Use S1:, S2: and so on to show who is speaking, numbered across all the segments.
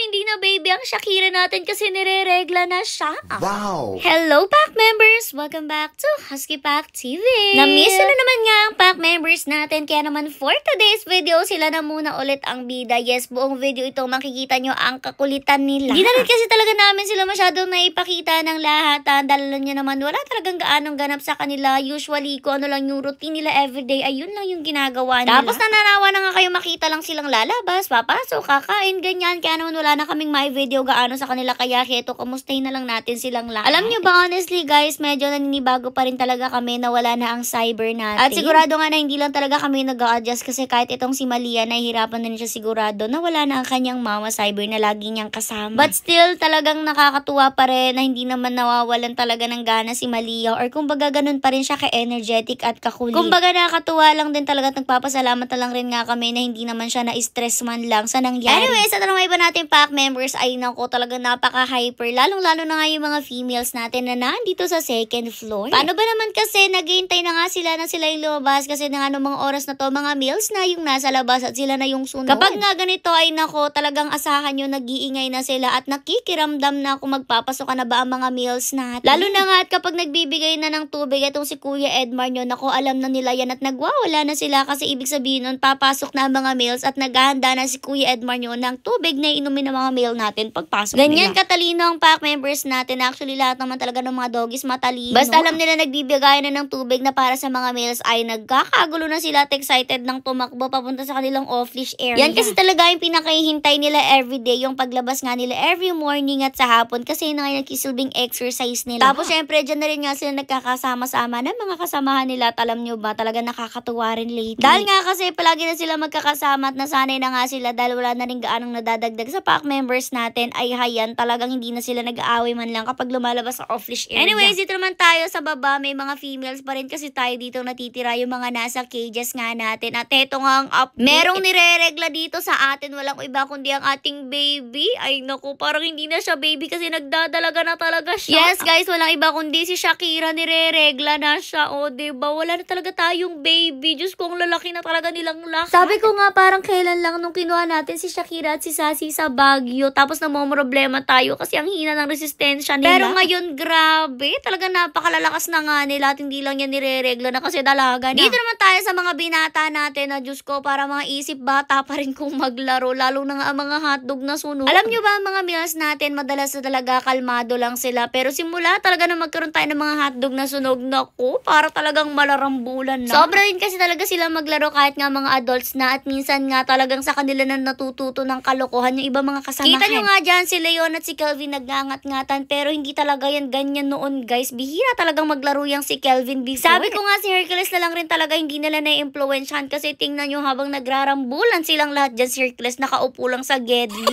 S1: hindi na baby ang Shakira natin kasi nire-regla na siya.
S2: Wow!
S1: Hello, Pack members! Welcome back to Husky Pack TV. Na-miss na naman nga ang Pack members natin, kaya naman for today's video, sila na muna ulit ang bida. Yes, buong video ito makikita nyo ang kakulitan nila. Hindi na rin kasi talaga namin sila masyadong naipakita ng lahat. Dahil nyo naman, wala talagang gaanong ganap sa kanila. Usually, kung ano lang yung routine nila everyday, ayun lang yung ginagawa nila. Tapos nananawa na nga kayo makita lang silang lalabas, papasok, kakain, ganyan. Kaya naman wala na kaming may video gaano sa kanila. Kaya heto, kamustahin na lang natin silang lahat. Alam nyo ba, honestly guys, medyo naninibago pa rin talaga kami na wala na ang cyber natin. At sigurado nga na hindi lang talaga kami nag-a-adjust kasi kahit itong si Malia, nahihirapan na rin siya sigurado na wala na ang kanyang mama cyber na lagi niyang kasama. But still, talagang nakakatuwa pa rin na hindi naman nawawalan talaga ng gana si Malia, or kumbaga ganun pa rin siya ka-energetic at kakulit. Kumbaga nakakatuwa lang din talaga at nagpapasalamat na lang rin nga kami na hindi naman siya na-stress man lang sa nangyari. Anyways, sa tanong iba natin Pack members, ay nako, talagang napaka-hyper. Lalong-lalo na nga yung mga females natin na nandito sa second floor. Paano ba naman kasi naghihintay na nga sila na sila yung lumabas kasi na nga mga oras na to, mga males na yung nasa labas at sila na yung sunod. Kapag nga ganito ay nako, talagang asahan nyo, nag-iingay na sila at nakikiramdam na kung magpapasok na ba ang mga males natin. Lalo na nga at kapag nagbibigay na ng tubig itong si Kuya Edmar nyo, nako, alam na nila yan at nagwawala na sila kasi ibig sabihin nun, papasok na ang mga males at naghahanda na si Kuya Edmar nyo ng tubig na inumin ng mga male natin pagpasok nila. Ganyan katalino ang Pack members natin. Actually, lahat naman talaga ng mga doggies matalino. Basta alam nila nagbibigay na ng tubig na para sa mga males ay nagkakagulo na sila at excited ng tumakbo papunta sa kanilang off-leash area. Yan kasi talaga yung pinakahihintay nila everyday, yung paglabas nga nila every morning at sa hapon kasi yun na nga nagkisilbing exercise nila. Tapos syempre, dyan na rin nga sila nagkakasama-sama ng mga kasamahan nila at alam nyo ba, talaga nakakatuwa rin lately. Dahil nga kasi palagi na sila magkakasama at nasanay na nga sila dahil wala na rin gaanong nadadagdag sa Pack members natin, ay hayan, talagang hindi na sila nag-aaway man lang kapag lumalabas sa off-leash area. Anyways, dito naman tayo sa baba, may mga females pa rin kasi tayo dito natitira, yung mga nasa cages nga natin. At eto nga ang update. Merong nire-regla dito sa atin, walang iba kundi ang ating baby. Ay naku, parang hindi na siya baby kasi nagdadalaga na talaga siya. Yes guys, walang iba kundi si Shakira, nire-regla na siya. O diba, wala na talaga tayong baby. Diyos ko, ang lalaki na talaga nilang lahat. Sabi ko nga, parang kailan lang nung kinuha natin si Shakira at si Sassy sa Baguio, tapos namomroblema tayo kasi ang hina ng resistensya nila. Pero ngayon, grabe, talaga napakalalakas na nga nila at hindi lang yan nire-regla na kasi dalaga na. Dito naman tayo sa mga binata natin na Diyos ko, para mga isip bata pa rin kung maglaro, lalo na nga ang mga hotdog na sunog. Alam nyo ba, mga meals natin, madalas na talaga kalmado lang sila, pero simula talaga na magkaroon tayo ng mga hotdog na sunog, naku, para talagang malarambulan na. Sobra rin kasi talaga sila maglaro kahit nga mga adults na, at minsan nga talagang sa kanila na natututo ng kalokohan yung iba mga kasamahan. Kita nyo nga dyan si Leon at si Kelvin nagngangat-ngatan, pero hindi talaga yan ganyan noon guys. Bihira talagang maglaro yang si Kelvin before. Sabi ko nga si Hercules na lang rin talaga hindi nila na-influensyahan kasi tingnan nyo habang nagrarambulan silang lahat dyan, si Hercules nakaupo lang sa gedli.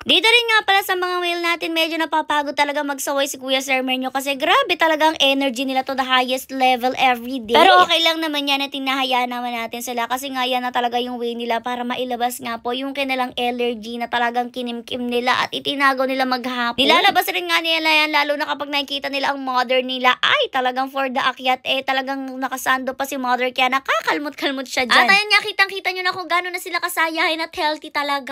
S1: Dito rin nga pala sa mga male natin, medyo napapagod talaga magsaway si Kuya Sermenyo kasi grabe talaga ang energy nila to the highest level every day. Pero okay lang naman yan at tinahayaan naman natin sila kasi nga yan na talaga yung way nila para mailabas nga po yung kanilang allergy na talagang kinimkim nila at itinago nila maghapon. Nilalabas rin nga nila yan lalo na kapag nakikita nila ang mother nila, ay talagang for the akyat, talagang nakasando pa si mother kaya nakakalmot-kalmot siya dyan. At ayun nga, kitang-kita nyo na kung gano'n na sila kasayahin at healthy talaga.